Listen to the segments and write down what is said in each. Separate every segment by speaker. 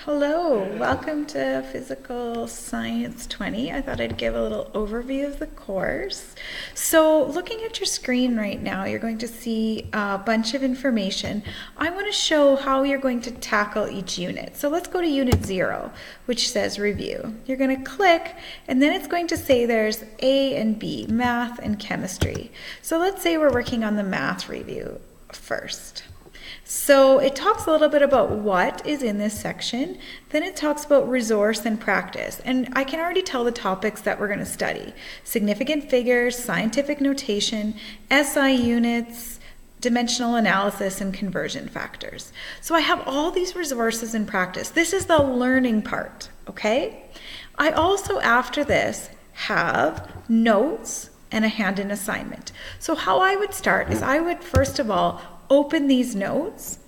Speaker 1: Hello, welcome to Physical Science 20. I thought I'd give a little overview of the course. So looking at your screen right now, you're going to see a bunch of information. I want to show how you're going to tackle each unit. So let's go to Unit 0, which says Review. You're going to click, and then it's going to say there's A and B, Math and Chemistry. So let's say we're working on the Math review first. So it talks a little bit about what is in this section, then it talks about resource and practice, and I can already tell the topics that we're going to study. Significant figures, scientific notation, SI units, dimensional analysis, and conversion factors. So I have all these resources in practice. This is the learning part, okay? I also, after this, have notes and a hand-in assignment. So how I would start is I would, first of all, open these notes.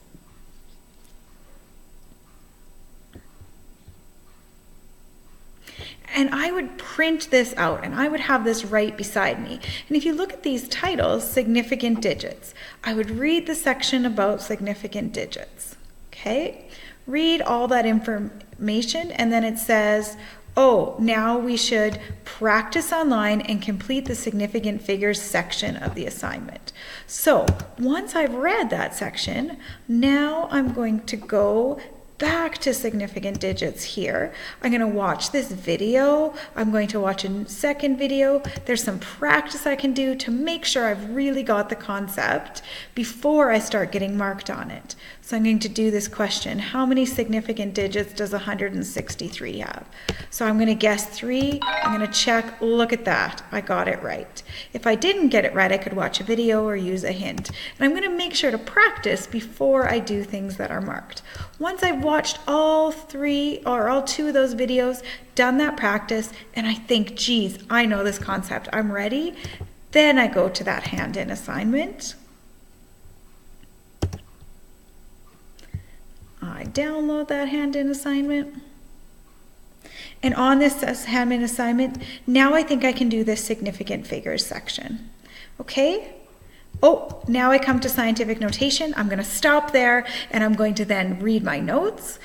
Speaker 1: And I would print this out, and I would have this right beside me. And if you look at these titles, significant digits, I would read the section about significant digits, okay? Read all that information, and then it says, oh, now we should practice online and complete the significant figures section of the assignment. So once I've read that section, now I'm going to go back to significant digits here. I'm going to watch this video. I'm going to watch a second video. There's some practice I can do to make sure I've really got the concept before I start getting marked on it. So I'm going to do this question. How many significant digits does 163 have? So I'm going to guess 3. I'm going to check. Look at that. I got it right. If I didn't get it right, I could watch a video or use a hint. And I'm going to make sure to practice before I do things that are marked. Once I've watched all 3 or all 2 of those videos, done that practice, and I think, geez, I know this concept, I'm ready, then I go to that hand-in assignment. I download that hand-in assignment. And on this hand-in assignment, now I think I can do this significant figures section. Okay? Oh, now I come to scientific notation. I'm going to stop there, and I'm going to then read my notes,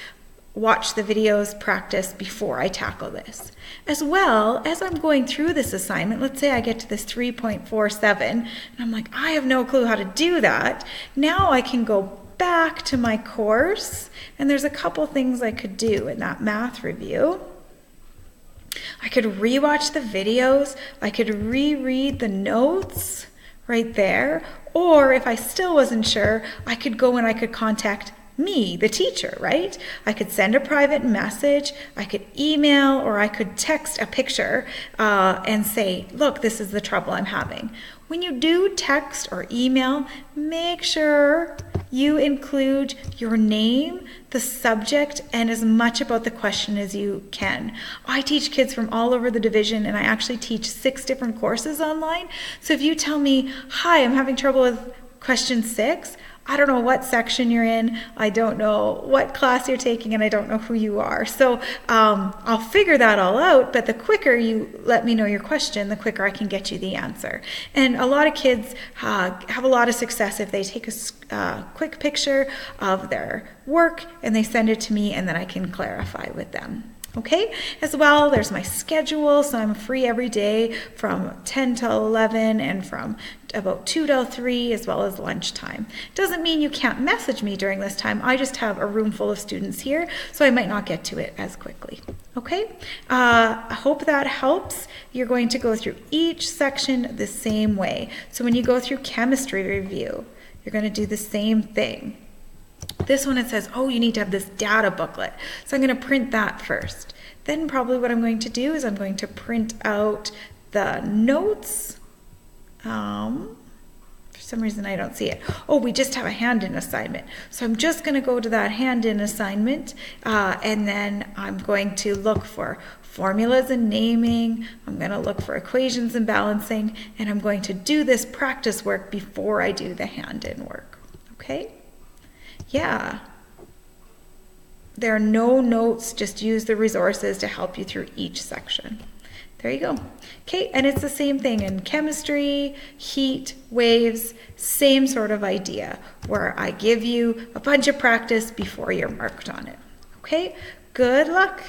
Speaker 1: watch the videos, practice before I tackle this. As well, as I'm going through this assignment, let's say I get to this 3.47, and I'm like, I have no clue how to do that. Now I can go back to my course, and there's a couple things I could do in that math review. I could rewatch the videos, I could reread the notes right there, or if I still wasn't sure, I could go and I could contact me, the teacher, right? I could send a private message, I could email, or I could text a picture and say, look, this is the trouble I'm having. When you do text or email, make sure you include your name, the subject, and as much about the question as you can. I teach kids from all over the division, and I actually teach 6 different courses online. So if you tell me, hi, I'm having trouble with question 6, I don't know what section you're in, I don't know what class you're taking, and I don't know who you are. So I'll figure that all out, but the quicker you let me know your question, the quicker I can get you the answer. And a lot of kids have a lot of success if they take a quick picture of their work and they send it to me, and then I can clarify with them. Okay, as well, there's my schedule, so I'm free every day from 10 till 11 and from about 2 till 3 as well as lunchtime. Doesn't mean you can't message me during this time. I just have a room full of students here, so I might not get to it as quickly. Okay, I hope that helps. You're going to go through each section the same way. So when you go through chemistry review, you're going to do the same thing. This one, it says, oh, you need to have this data booklet. So I'm going to print that first. Then probably what I'm going to do is I'm going to print out the notes. For some reason I don't see it. Oh, we just have a hand-in assignment. So I'm just going to go to that hand-in assignment, and then I'm going to look for formulas and naming. I'm going to look for equations and balancing, and I'm going to do this practice work before I do the hand-in work. Okay? Yeah. There are no notes, just use the resources to help you through each section. There you go. Okay, and it's the same thing in chemistry, heat, waves, same sort of idea, where I give you a bunch of practice before you're marked on it. Okay, good luck.